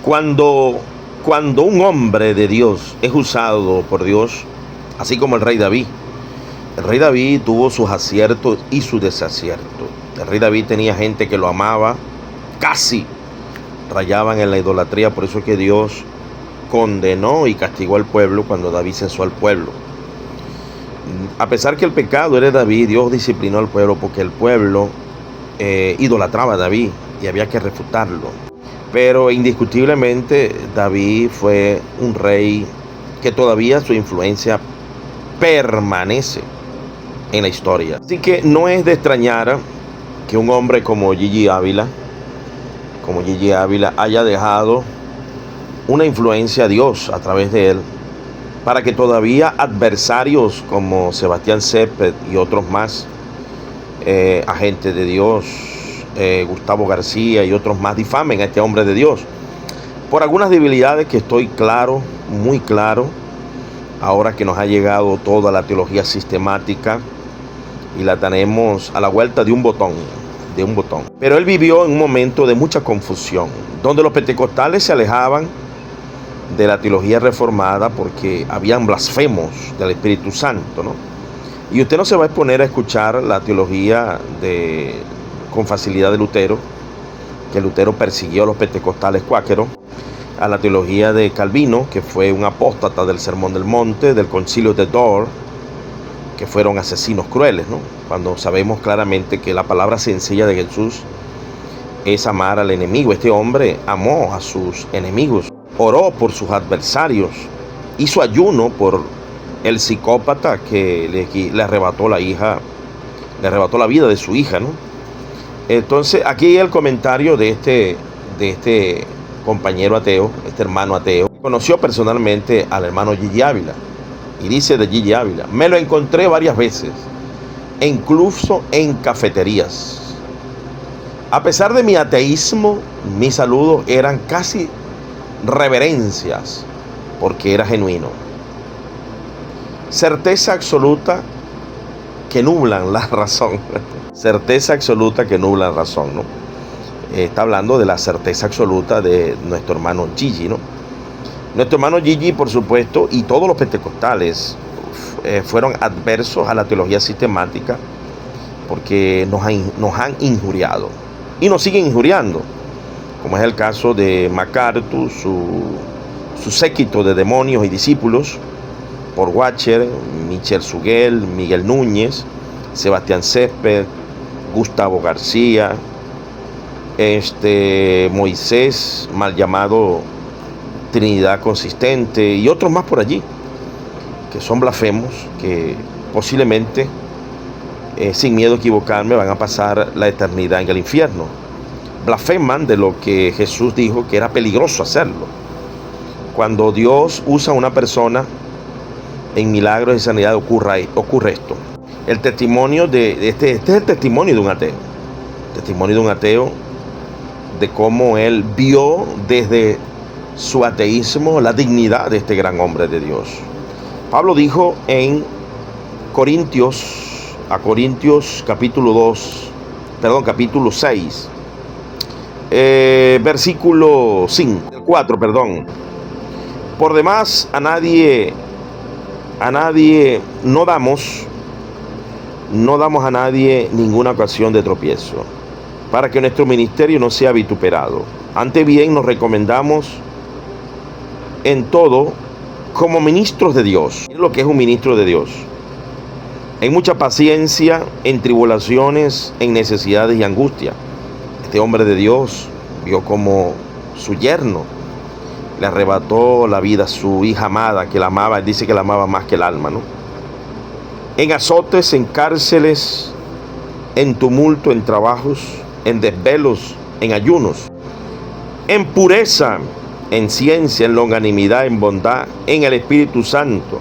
Cuando, cuando un hombre de Dios es usado por Dios, así como el rey David tuvo sus aciertos y sus desaciertos. El rey David tenía gente que lo amaba, casi rayaban en la idolatría, por eso es que Dios condenó y castigó al pueblo cuando David censó al pueblo. A pesar que el pecado era de David, Dios disciplinó al pueblo porque el pueblo idolatraba a David y había que refutarlo. Pero indiscutiblemente David fue un rey que todavía su influencia permanece en la historia. Así que no es de extrañar que un hombre como Gigi Ávila haya dejado una influencia a Dios a través de él, para que todavía adversarios como Sebastián Césped y otros más, agentes de Dios, Gustavo García y otros más, difamen a este hombre de Dios por algunas debilidades que estoy claro, muy claro, ahora que nos ha llegado toda la teología sistemática y la tenemos a la vuelta de un botón. Pero él vivió en un momento de mucha confusión, donde los pentecostales se alejaban de la teología reformada porque habían blasfemos del Espíritu Santo, ¿no? Y usted no se va a exponer a escuchar la teología con facilidad de Lutero, que Lutero persiguió a los pentecostales cuáqueros, a la teología de Calvino, que fue un apóstata del Sermón del Monte, del Concilio de Dort, que fueron asesinos crueles, ¿no? Cuando sabemos claramente que la palabra sencilla de Jesús es amar al enemigo. Este hombre amó a sus enemigos, oró por sus adversarios, hizo ayuno por el psicópata que le arrebató la vida de su hija, ¿no? Entonces aquí el comentario de este compañero ateo, este hermano ateo, conoció personalmente al hermano Gigi Ávila, y dice de Gigi Ávila: me lo encontré varias veces, e incluso en cafeterías. A pesar de mi ateísmo, mis saludos eran casi reverencias, porque era genuino. Certeza absoluta que nublan la razón. Certeza absoluta que nublan razón, ¿no? Está hablando de la certeza absoluta de nuestro hermano Gigi, ¿no? Nuestro hermano Gigi, por supuesto, y todos los pentecostales fueron adversos a la teología sistemática porque nos han injuriado y nos siguen injuriando, como es el caso de MacArthur, su séquito de demonios y discípulos, Paul Washer, Michel Suguel, Miguel Núñez, Sebastián Césped, Gustavo García, Moisés, mal llamado Trinidad Consistente, y otros más por allí, que son blasfemos, que posiblemente, sin miedo a equivocarme, van a pasar la eternidad en el infierno. Blasfeman de lo que Jesús dijo que era peligroso hacerlo. Cuando Dios usa a una persona en milagros y sanidad, ocurre esto. El testimonio este es el testimonio de un ateo. Testimonio de un ateo, de cómo él vio desde su ateísmo la dignidad de este gran hombre de Dios. Pablo dijo en Corintios capítulo 6, versículo 4, por demás a nadie no damos a nadie ninguna ocasión de tropiezo, para que nuestro ministerio no sea vituperado. Antes bien nos recomendamos en todo como ministros de Dios. Es lo que es un ministro de Dios. En mucha paciencia, en tribulaciones, en necesidades y angustia. Este hombre de Dios vio como su yerno le arrebató la vida a su hija amada, que la amaba, él dice que la amaba más que el alma, ¿no? En azotes, en cárceles, en tumulto, en trabajos, en desvelos, en ayunos, en pureza, en ciencia, en longanimidad, en bondad, en el Espíritu Santo,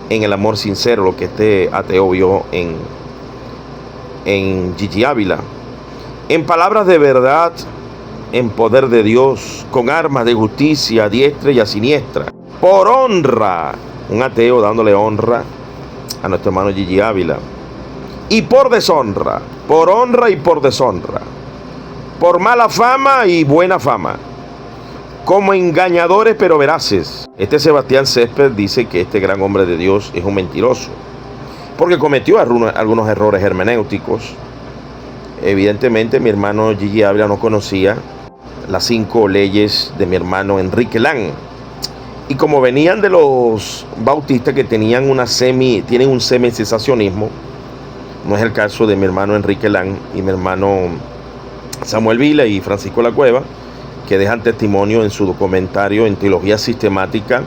en el amor sincero, lo que este ateo vio en Gigi Ávila, en palabras de verdad, en poder de Dios, con armas de justicia a diestra y a siniestra, por honra, un ateo dándole honra a nuestro hermano Gigi Ávila, y por deshonra, por honra y por deshonra, por mala fama y buena fama, como engañadores pero veraces. Este Sebastián Césped dice que este gran hombre de Dios es un mentiroso, porque cometió algunos errores hermenéuticos. Evidentemente mi hermano Gigi Ávila no conocía las 5 leyes de mi hermano Enrique Lang. Y como venían de los bautistas que tienen un semi-cesacionismo, no es el caso de mi hermano Enrique Lang y mi hermano Samuel Vila y Francisco La Cueva, que dejan testimonio en su documentario en Teología Sistemática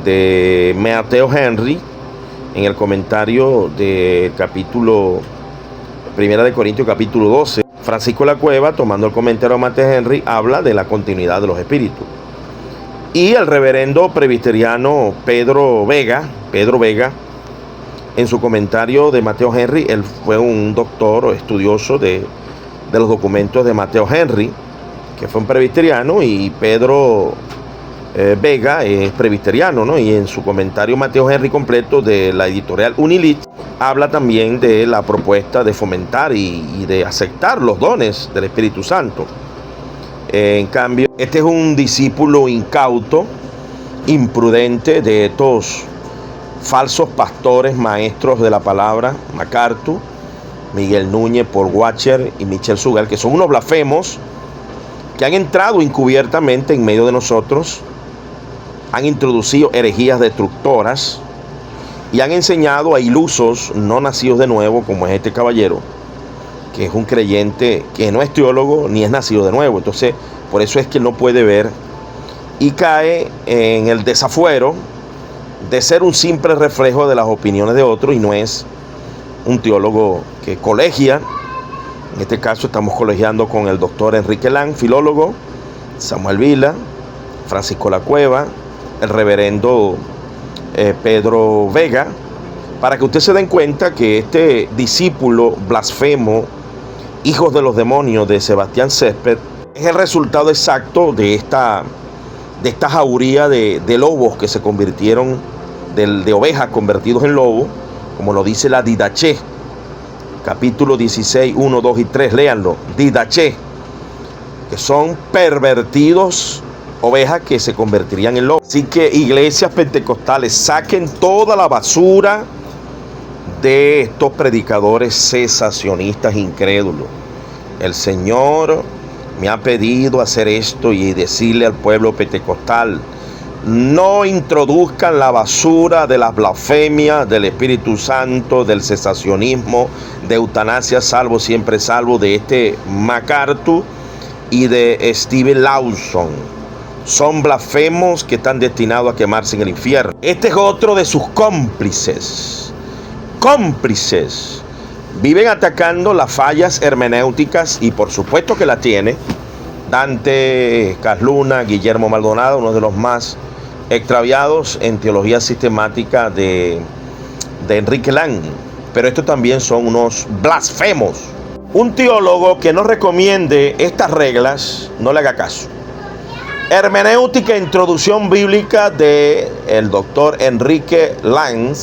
de Mateo Henry, en el comentario del capítulo 1 de Corintios capítulo 12. Francisco La Cueva, tomando el comentario de Mateo Henry, habla de la continuidad de los espíritus. Y el reverendo presbiteriano Pedro Vega, en su comentario de Mateo Henry, él fue un doctor o estudioso de los documentos de Mateo Henry, que fue un presbiteriano, y Pedro Vega es presbiteriano, ¿no? Y en su comentario Mateo Henry completo de la editorial Unilit, habla también de la propuesta de fomentar y de aceptar los dones del Espíritu Santo. En cambio, este es un discípulo incauto, imprudente de estos falsos pastores maestros de la palabra, MacArthur, Miguel Núñez, Paul Washer y Michel Sugal, que son unos blasfemos que han entrado encubiertamente en medio de nosotros, han introducido herejías destructoras y han enseñado a ilusos no nacidos de nuevo, como es este caballero, que es un creyente que no es teólogo ni es nacido de nuevo. Entonces, por eso es que él no puede ver y cae en el desafuero de ser un simple reflejo de las opiniones de otros y no es un teólogo que colegia. En este caso estamos colegiando con el doctor Enrique Lang, filólogo, Samuel Vila, Francisco La Cueva, el reverendo Pedro Vega, para que ustedes se den cuenta que este discípulo blasfemo, hijos de los demonios de Sebastián Césped, es el resultado exacto de esta jauría de lobos que se convirtieron, de ovejas convertidos en lobos, como lo dice la Didaché, capítulo 16, 1, 2 y 3, léanlo, Didaché, que son pervertidos, ovejas que se convertirían en lobos. Así que iglesias pentecostales, saquen toda la basura de estos predicadores cesacionistas incrédulos. El Señor me ha pedido hacer esto y decirle al pueblo pentecostal: no introduzcan la basura de las blasfemias del Espíritu Santo, del cesacionismo, de eutanasia, salvo siempre salvo, de este MacArthur y de Steven Lawson. Son blasfemos que están destinados a quemarse en el infierno. Este es otro de sus cómplices. Viven atacando las fallas hermenéuticas, y por supuesto que la tiene Dante Casluna, Guillermo Maldonado, uno de los más extraviados en teología sistemática de Enrique Lang. Pero estos también son unos blasfemos. Un teólogo que no recomiende estas reglas, no le haga caso. Hermenéutica e introducción bíblica de el doctor Enrique Lang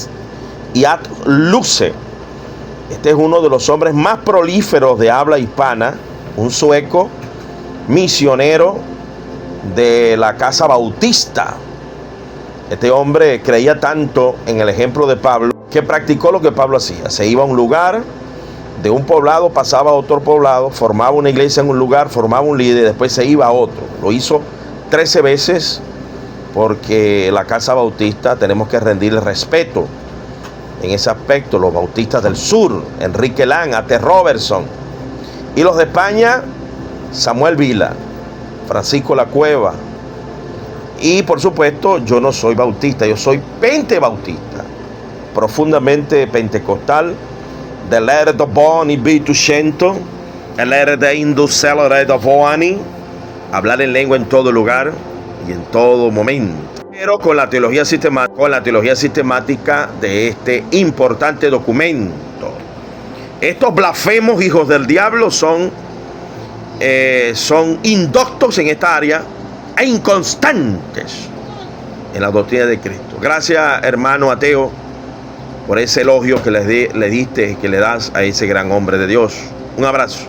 y Ad Luce. Este es uno de los hombres más prolíferos de habla hispana, un sueco misionero de la casa bautista. Este hombre creía tanto en el ejemplo de Pablo que practicó lo que Pablo hacía. Se iba a un lugar, de un poblado pasaba a otro poblado, formaba una iglesia en un lugar, formaba un líder y después se iba a otro. Lo hizo 13 veces porque la casa bautista tenemos que rendirle respeto en ese aspecto. Los bautistas del sur, Enrique Lang, A.T. Robertson, y los de España, Samuel Vila, Francisco La Cueva. Y por supuesto, yo no soy bautista, yo soy pentebautista, profundamente pentecostal, dell'era da Boni Bitu Cento, dell'era da Induscelere da Voani, hablar en lengua en todo lugar y en todo momento. Pero con la teología sistemática de este importante documento. Estos blasfemos hijos del diablo son indoctos en esta área e inconstantes en la doctrina de Cristo. Gracias, hermano ateo, por ese elogio que le diste, que le das a ese gran hombre de Dios. Un abrazo.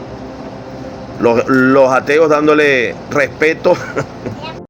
Los ateos dándole respeto